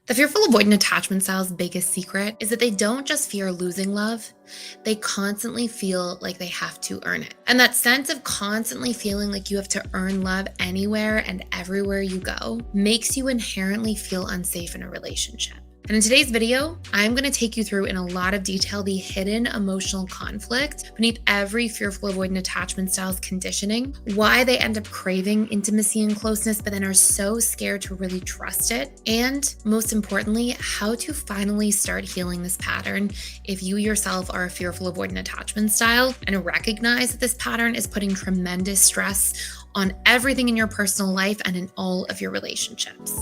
The fearful avoidant attachment style's biggest secret is that they don't just fear losing love, they constantly feel like they have to earn it. And that sense of constantly feeling like you have to earn love anywhere and everywhere you go makes you inherently feel unsafe in a relationship. And in today's video, I'm going to take you through in a lot of detail the hidden emotional conflict beneath every fearful avoidant attachment style's conditioning, why they end up craving intimacy and closeness, but then are so scared to really trust it, and most importantly, how to finally start healing this pattern if you yourself are a fearful avoidant attachment style and recognize that this pattern is putting tremendous stress on everything in your personal life and in all of your relationships.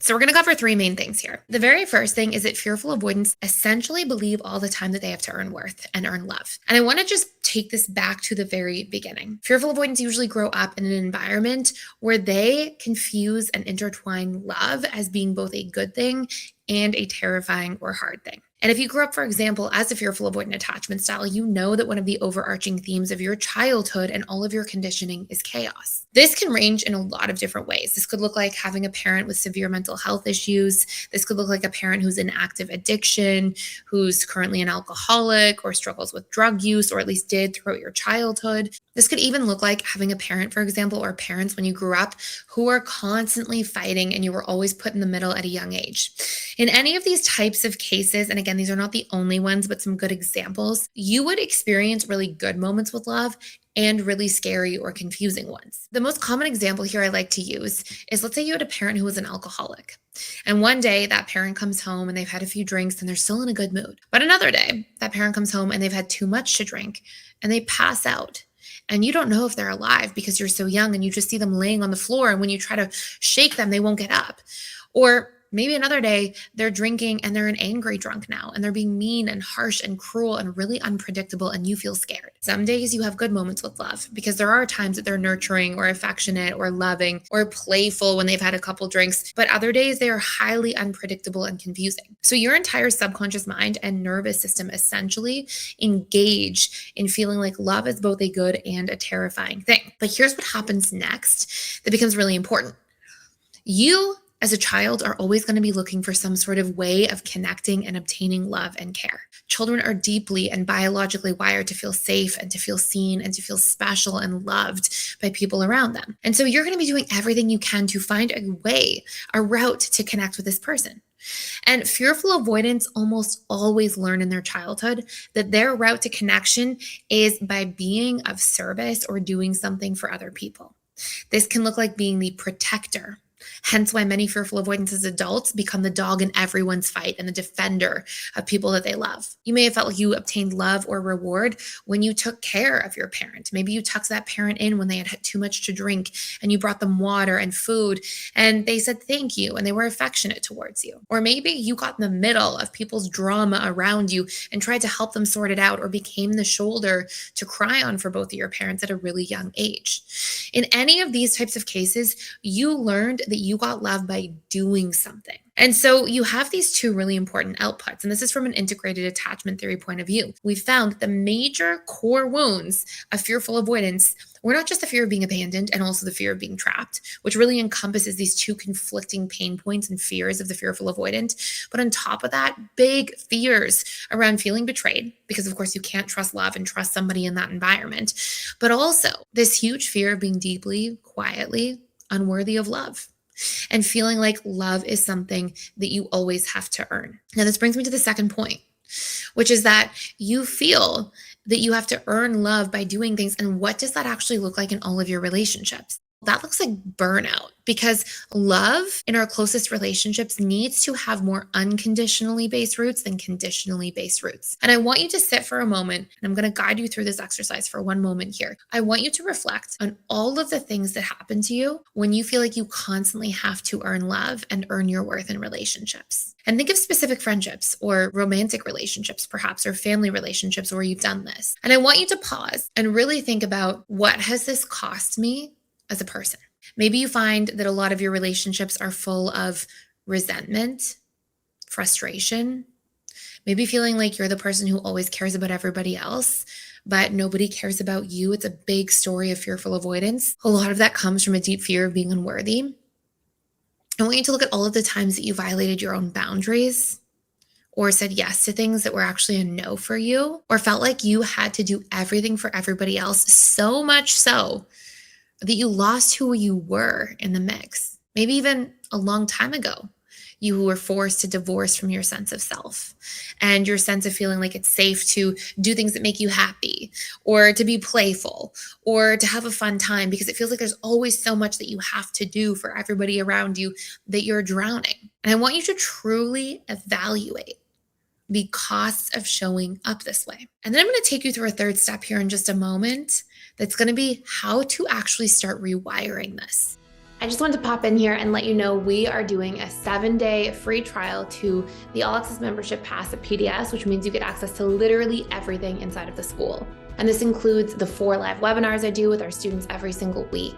So we're going to cover three main things here. The very first thing is that fearful avoidants essentially believe all the time that they have to earn worth and earn love. And I want to just take this back to the very beginning. Fearful avoidants usually grow up in an environment where they confuse and intertwine love as being both a good thing and a terrifying or hard thing. And if you grew up, for example, as a fearful avoidant attachment style, you know that one of the overarching themes of your childhood and all of your conditioning is chaos. This can range in a lot of different ways. This could look like having a parent with severe mental health issues. This could look like a parent who's in active addiction, who's currently an alcoholic or struggles with drug use, or at least did throughout your childhood. This could even look like having a parent, for example, or parents when you grew up who are constantly fighting and you were always put in the middle at a young age. In any of these types of cases, and again, these are not the only ones, but some good examples, you would experience really good moments with love and really scary or confusing ones. The most common example here I like to use is, let's say you had a parent who was an alcoholic. And one day that parent comes home and they've had a few drinks and they're still in a good mood. But another day that parent comes home and they've had too much to drink and they pass out. And you don't know if they're alive because you're so young and you just see them laying on the floor. And when you try to shake them, they won't get up. Or maybe another day they're drinking and they're an angry drunk now and they're being mean and harsh and cruel and really unpredictable and you feel scared. Some days you have good moments with love because there are times that they're nurturing or affectionate or loving or playful when they've had a couple drinks, but other days they are highly unpredictable and confusing. So your entire subconscious mind and nervous system essentially engage in feeling like love is both a good and a terrifying thing. But here's what happens next that becomes really important. You as a child are always going to be looking for some sort of way of connecting and obtaining love and care. Children are deeply and biologically wired to feel safe and to feel seen and to feel special and loved by people around them. And so you're going to be doing everything you can to find a way, a route to connect with this person. And fearful avoidants almost always learn in their childhood that their route to connection is by being of service or doing something for other people. This can look like being the protector. Hence why many fearful avoidants as adults become the dog in everyone's fight and the defender of people that they love. You may have felt like you obtained love or reward when you took care of your parent. Maybe you tucked that parent in when they had too much to drink and you brought them water and food and they said thank you and they were affectionate towards you. Or maybe you got in the middle of people's drama around you and tried to help them sort it out or became the shoulder to cry on for both of your parents at a really young age. In any of these types of cases, you learned that you got love by doing something. And so you have these two really important outputs. And this is from an integrated attachment theory point of view. We found that the major core wounds of fearful avoidance were not just the fear of being abandoned and also the fear of being trapped, which really encompasses these two conflicting pain points and fears of the fearful avoidant. But on top of that, big fears around feeling betrayed, because of course you can't trust love and trust somebody in that environment. But also this huge fear of being deeply, quietly unworthy of love. And feeling like love is something that you always have to earn. Now, this brings me to the second point, which is that you feel that you have to earn love by doing things. And what does that actually look like in all of your relationships? That looks like burnout, because love in our closest relationships needs to have more unconditionally based roots than conditionally based roots. And I want you to sit for a moment, and I'm going to guide you through this exercise for one moment here. I want you to reflect on all of the things that happen to you when you feel like you constantly have to earn love and earn your worth in relationships. And think of specific friendships or romantic relationships, perhaps, or family relationships where you've done this. And I want you to pause and really think about, what has this cost me as a person? Maybe you find that a lot of your relationships are full of resentment, frustration. Maybe feeling like you're the person who always cares about everybody else, but nobody cares about you. It's a big story of fearful avoidance. A lot of that comes from a deep fear of being unworthy. I want you to look at all of the times that you violated your own boundaries or said yes to things that were actually a no for you, or felt like you had to do everything for everybody else, so much so that you lost who you were in the mix. Maybe even a long time ago, you were forced to divorce from your sense of self and your sense of feeling like it's safe to do things that make you happy or to be playful or to have a fun time, because it feels like there's always so much that you have to do for everybody around you that you're drowning. And I want you to truly evaluate the costs of showing up this way. And then I'm going to take you through a third step here in just a moment. That's going to be how to actually start rewiring this. I just wanted to pop in here and let you know we are doing a 7-day free trial to the All Access Membership Pass at PDS, which means you get access to literally everything inside of the school. And this includes the 4 live webinars I do with our students every single week.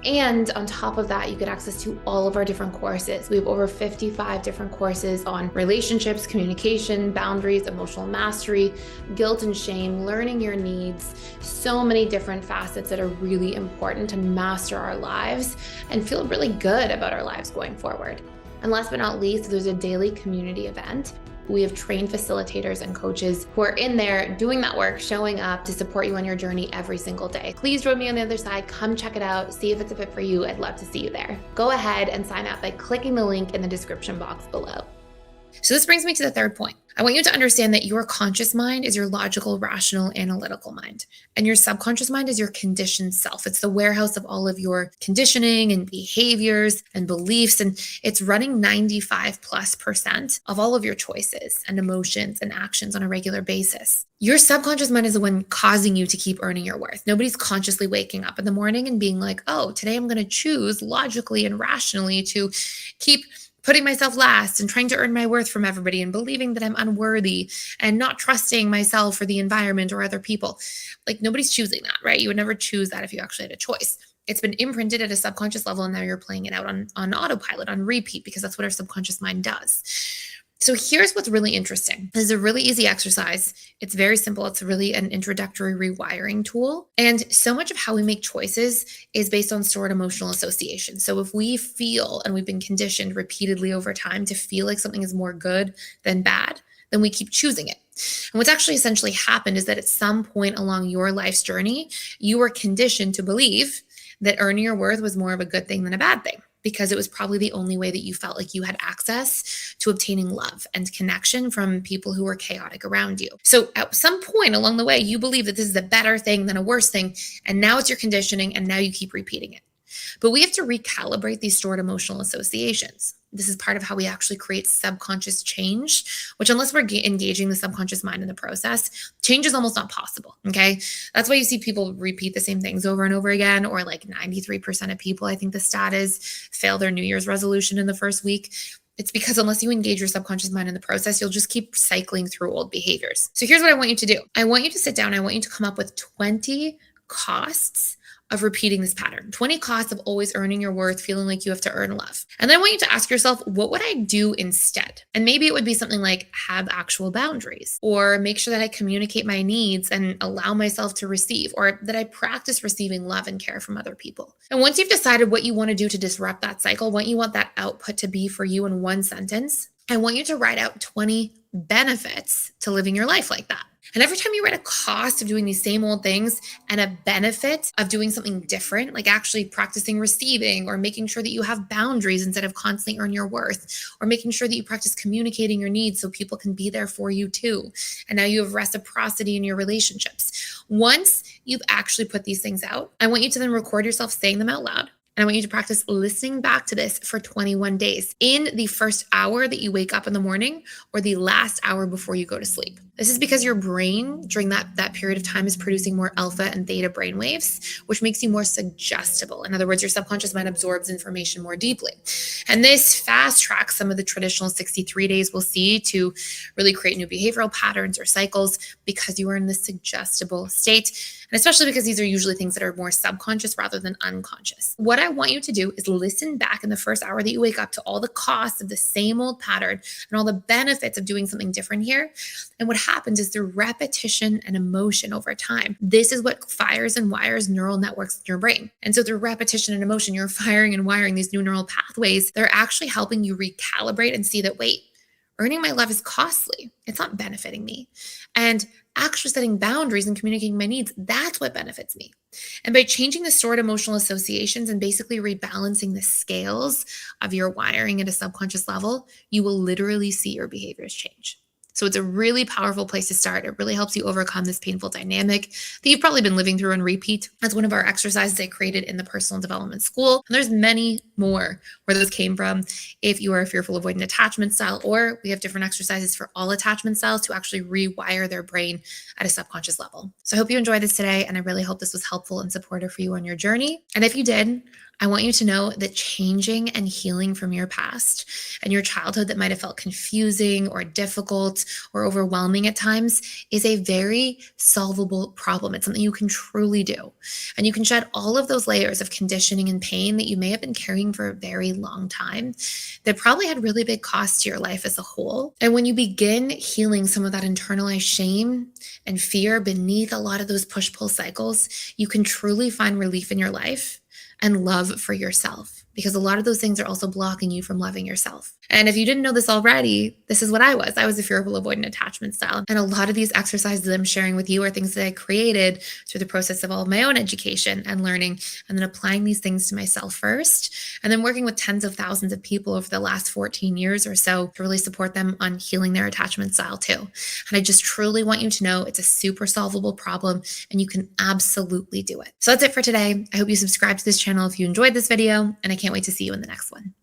And on top of that, you get access to all of our different courses. We have over 55 different courses on relationships, communication, boundaries, emotional mastery, guilt and shame, learning your needs, so many different facets that are really important to master our lives and feel really good about our lives going forward. And last but not least, there's a daily community event. We have trained facilitators and coaches who are in there doing that work, showing up to support you on your journey every single day. Please join me on the other side. Come check it out. See if it's a fit for you. I'd love to see you there. Go ahead and sign up by clicking the link in the description box below. So this brings me to the third point. I want you to understand that your conscious mind is your logical, rational, analytical mind. And your subconscious mind is your conditioned self. It's the warehouse of all of your conditioning and behaviors and beliefs. And it's running 95+% of all of your choices and emotions and actions on a regular basis. Your subconscious mind is the one causing you to keep earning your worth. Nobody's consciously waking up in the morning and being like, oh, today I'm going to choose logically and rationally to keep putting myself last and trying to earn my worth from everybody and believing that I'm unworthy and not trusting myself or the environment or other people. Like, nobody's choosing that, right? You would never choose that if you actually had a choice. It's been imprinted at a subconscious level, and now you're playing it out on autopilot, on repeat, because that's what our subconscious mind does. So here's what's really interesting. This is a really easy exercise. It's very simple. It's really an introductory rewiring tool. And so much of how we make choices is based on stored emotional association. So if we feel, and we've been conditioned repeatedly over time to feel like something is more good than bad, then we keep choosing it. And what's actually essentially happened is that at some point along your life's journey, you were conditioned to believe that earning your worth was more of a good thing than a bad thing, because it was probably the only way that you felt like you had access to obtaining love and connection from people who were chaotic around you. So at some point along the way, you believe that this is a better thing than a worse thing, and now it's your conditioning, and now you keep repeating it. But we have to recalibrate these stored emotional associations. This is part of how we actually create subconscious change, which, unless we're engaging the subconscious mind in the process, change is almost not possible, okay? That's why you see people repeat the same things over and over again, or like 93% of people, I think the stat is, fail their New Year's resolution in the first week. It's because unless you engage your subconscious mind in the process, you'll just keep cycling through old behaviors. So here's what I want you to do. I want you to sit down. I want you to come up with 20 costs of repeating this pattern, 20 costs of always earning your worth, feeling like you have to earn love. And then I want you to ask yourself, what would I do instead? And maybe it would be something like have actual boundaries, or make sure that I communicate my needs and allow myself to receive, or that I practice receiving love and care from other people. And once you've decided what you want to do to disrupt that cycle, what you want that output to be for you in one sentence, I want you to write out 20 benefits to living your life like that. And every time you write a cost of doing these same old things and a benefit of doing something different, like actually practicing receiving, or making sure that you have boundaries instead of constantly earn your worth, or making sure that you practice communicating your needs so people can be there for you too. And now you have reciprocity in your relationships. Once you've actually put these things out, I want you to then record yourself saying them out loud. And I want you to practice listening back to this for 21 days in the first hour that you wake up in the morning, or the last hour before you go to sleep. This is because your brain during that period of time is producing more alpha and theta brain waves, which makes you more suggestible. In other words, your subconscious mind absorbs information more deeply. And this fast tracks some of the traditional 63 days we'll see to really create new behavioral patterns or cycles, because you are in this suggestible state. And especially because these are usually things that are more subconscious rather than unconscious. What I want you to do is listen back in the first hour that you wake up to all the costs of the same old pattern and all the benefits of doing something different here. And what happens is through repetition and emotion over time, this is what fires and wires neural networks in your brain. And so through repetition and emotion, you're firing and wiring these new neural pathways. They're actually helping you recalibrate and see that, wait, earning my love is costly. It's not benefiting me. And actually setting boundaries and communicating my needs, that's what benefits me. And by changing the stored emotional associations and basically rebalancing the scales of your wiring at a subconscious level, you will literally see your behaviors change. So it's a really powerful place to start. It really helps you overcome this painful dynamic that you've probably been living through on repeat. That's one of our exercises I created in the personal development school. And there's many more where those came from. If you are a fearful avoidant attachment style, or we have different exercises for all attachment styles to actually rewire their brain at a subconscious level. So I hope you enjoyed this today. And I really hope this was helpful and supportive for you on your journey. And if you did, I want you to know that changing and healing from your past and your childhood that might have felt confusing or difficult or overwhelming at times is a very solvable problem. It's something you can truly do. And you can shed all of those layers of conditioning and pain that you may have been carrying for a very long time that probably had really big costs to your life as a whole. And when you begin healing some of that internalized shame and fear beneath a lot of those push-pull cycles, you can truly find relief in your life and love for yourself, because a lot of those things are also blocking you from loving yourself. And if you didn't know this already, this is what I was. I was a fearful avoidant attachment style. And a lot of these exercises that I'm sharing with you are things that I created through the process of all of my own education and learning, and then applying these things to myself first, and then working with tens of thousands of people over the last 14 years or so to really support them on healing their attachment style too. And I just truly want you to know it's a super solvable problem and you can absolutely do it. So that's it for today. I hope you subscribe to this channel if you enjoyed this video, and I can't wait to see you in the next one.